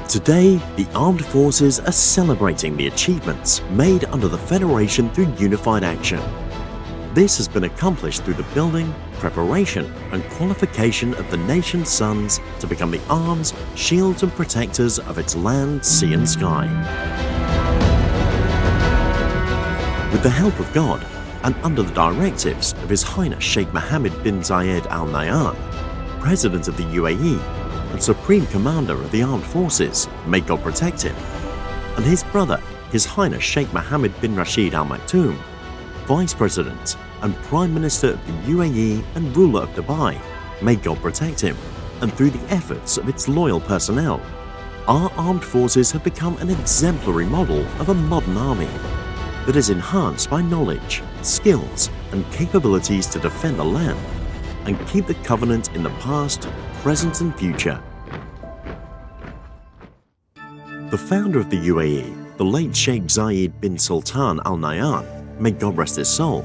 Today, the armed forces are celebrating the achievements made under the Federation through unified action. This has been accomplished through the building, preparation and qualification of the nation's sons to become the arms, shields and protectors of its land, sea and sky. With the help of God and under the directives of His Highness Sheikh Mohammed bin Zayed Al Nahyan, President of the UAE and Supreme Commander of the Armed Forces, may God protect him, and his brother, His Highness Sheikh Mohammed bin Rashid Al Maktoum, Vice President and Prime Minister of the UAE and ruler of Dubai, may God protect him, and through the efforts of its loyal personnel, our armed forces have become an exemplary model of a modern army that is enhanced by knowledge, skills and capabilities to defend the land and keep the covenant in the past, present and future. The founder of the UAE, the late Sheikh Zayed bin Sultan Al Nahyan, may God rest his soul,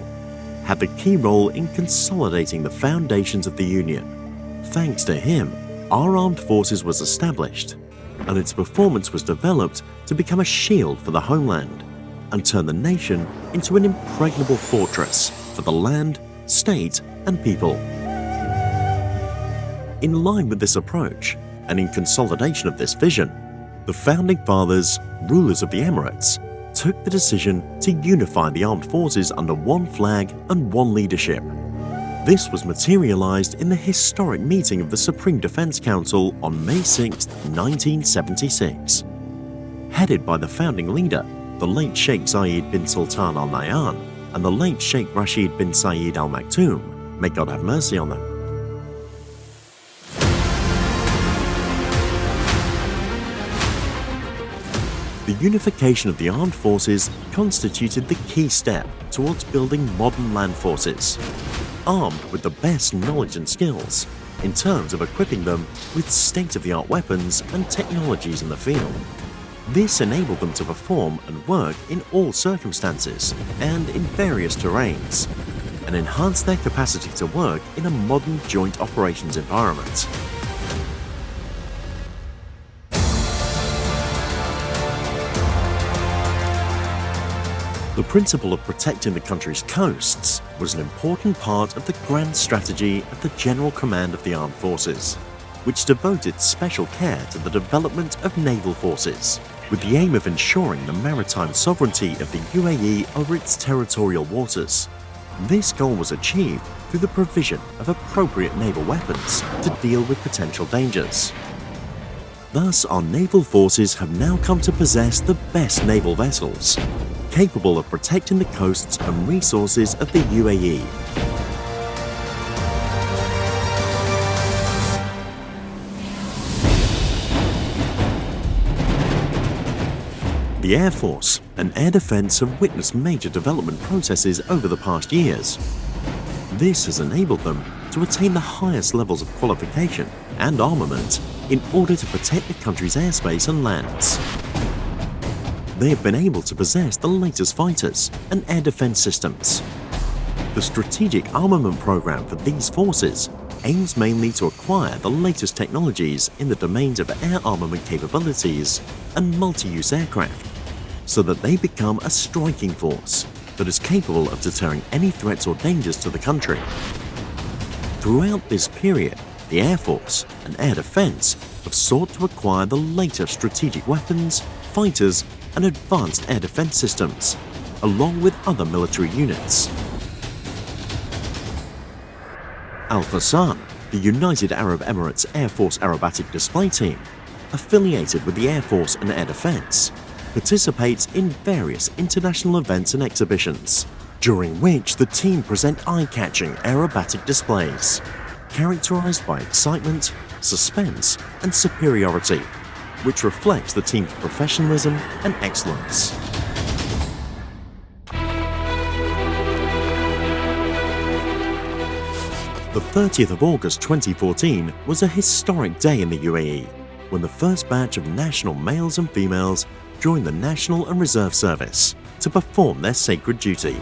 had the key role in consolidating the foundations of the Union. Thanks to him, our armed forces was established, and its performance was developed to become a shield for the homeland and turn the nation into an impregnable fortress for the land, state and people. In line with this approach, and in consolidation of this vision, the founding fathers, rulers of the Emirates, took the decision to unify the armed forces under one flag and one leadership. This was materialized in the historic meeting of the Supreme Defense Council on May 6, 1976. Headed by the founding leader, the late Sheikh Zayed bin Sultan Al Nahyan and the late Sheikh Rashid bin Zayed Al Maktoum, may God have mercy on them. The unification of the armed forces constituted the key step towards building modern land forces, armed with the best knowledge and skills in terms of equipping them with state-of-the-art weapons and technologies in the field. This enabled them to perform and work in all circumstances and in various terrains, and enhanced their capacity to work in a modern joint operations environment. The principle of protecting the country's coasts was an important part of the grand strategy of the General Command of the Armed Forces, which devoted special care to the development of naval forces, with the aim of ensuring the maritime sovereignty of the UAE over its territorial waters. This goal was achieved through the provision of appropriate naval weapons to deal with potential dangers. Thus, our naval forces have now come to possess the best naval vessels, capable of protecting the coasts and resources of the UAE. The Air Force and Air Defense have witnessed major development processes over the past years. This has enabled them to attain the highest levels of qualification and armament in order to protect the country's airspace and lands. They have been able to possess the latest fighters and air defense systems. The strategic armament program for these forces aims mainly to acquire the latest technologies in the domains of air armament capabilities and multi-use aircraft, so that they become a striking force that is capable of deterring any threats or dangers to the country. Throughout this period, the Air Force and Air Defense have sought to acquire the latest strategic weapons, fighters and advanced air defense systems, along with other military units. Al Fasan, the United Arab Emirates Air Force Aerobatic Display Team, affiliated with the Air Force and Air Defense, participates in various international events and exhibitions, during which the team present eye-catching aerobatic displays, characterized by excitement, suspense and superiority, which reflects the team's professionalism and excellence. The 30th of August 2014 was a historic day in the UAE, when the first batch of national males and females joined the National and Reserve Service to perform their sacred duty.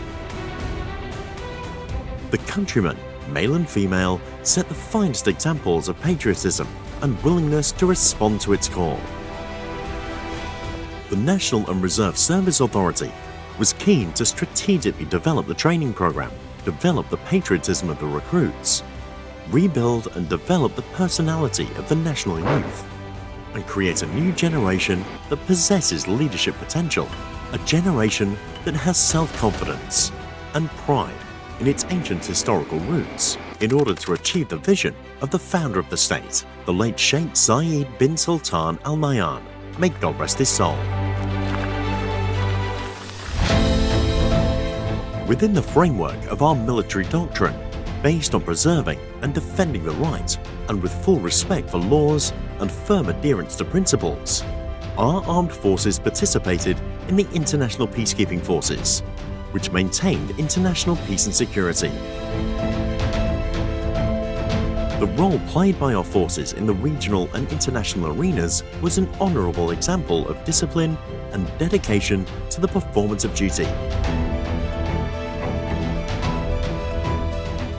The countrymen, male and female, set the finest examples of patriotism and willingness to respond to its call. The National and Reserve Service Authority was keen to strategically develop the training program, develop the patriotism of the recruits, rebuild and develop the personality of the national youth, and create a new generation that possesses leadership potential, a generation that has self-confidence and pride in its ancient historical roots in order to achieve the vision of the founder of the state, the late Sheikh Zayed bin Sultan Al Nahyan. May God rest his soul. Within the framework of our military doctrine, based on preserving and defending the right and with full respect for laws and firm adherence to principles, our armed forces participated in the international peacekeeping forces, which maintained international peace and security. The role played by our forces in the regional and international arenas was an honourable example of discipline and dedication to the performance of duty.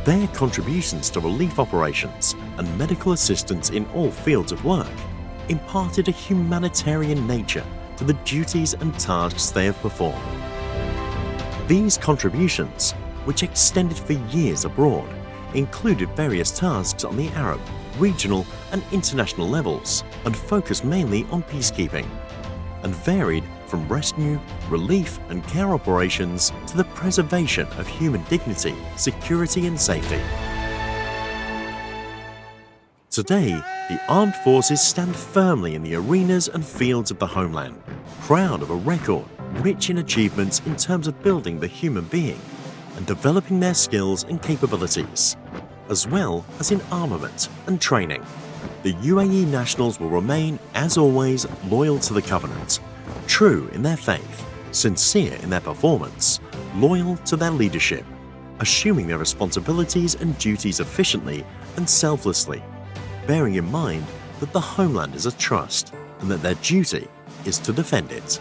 Their contributions to relief operations and medical assistance in all fields of work imparted a humanitarian nature to the duties and tasks they have performed. These contributions, which extended for years abroad, included various tasks on the Arab, regional and international levels and focused mainly on peacekeeping, and varied from rescue, relief and care operations to the preservation of human dignity, security and safety. Today, the armed forces stand firmly in the arenas and fields of the homeland, proud of a record rich in achievements in terms of building the human being and developing their skills and capabilities, as well as in armament and training. The UAE nationals will remain, as always, loyal to the covenant, true in their faith, sincere in their performance, loyal to their leadership, assuming their responsibilities and duties efficiently and selflessly, bearing in mind that the homeland is a trust and that their duty is to defend it.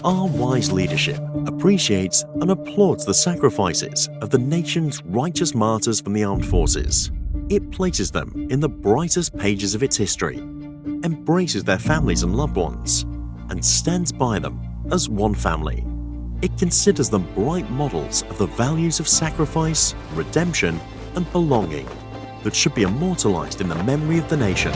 Our wise leadership appreciates and applauds the sacrifices of the nation's righteous martyrs from the armed forces. It places them in the brightest pages of its history, embraces their families and loved ones, and stands by them as one family. It considers them bright models of the values of sacrifice, redemption, and belonging that should be immortalized in the memory of the nation.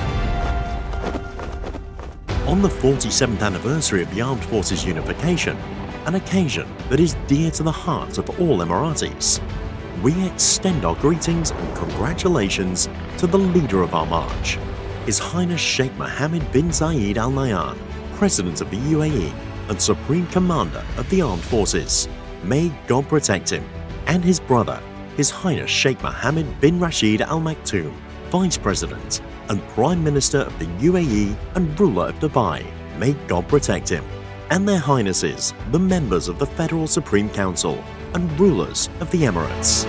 On the 47th anniversary of the Armed Forces Unification, an occasion that is dear to the hearts of all Emiratis, we extend our greetings and congratulations to the leader of our march, His Highness Sheikh Mohammed bin Zayed Al Nahyan, President of the UAE and Supreme Commander of the Armed Forces. May God protect him, and his brother, His Highness Sheikh Mohammed bin Rashid Al Maktoum, Vice President and Prime Minister of the UAE and ruler of Dubai. May God protect him, and their Highnesses, the members of the Federal Supreme Council and rulers of the Emirates.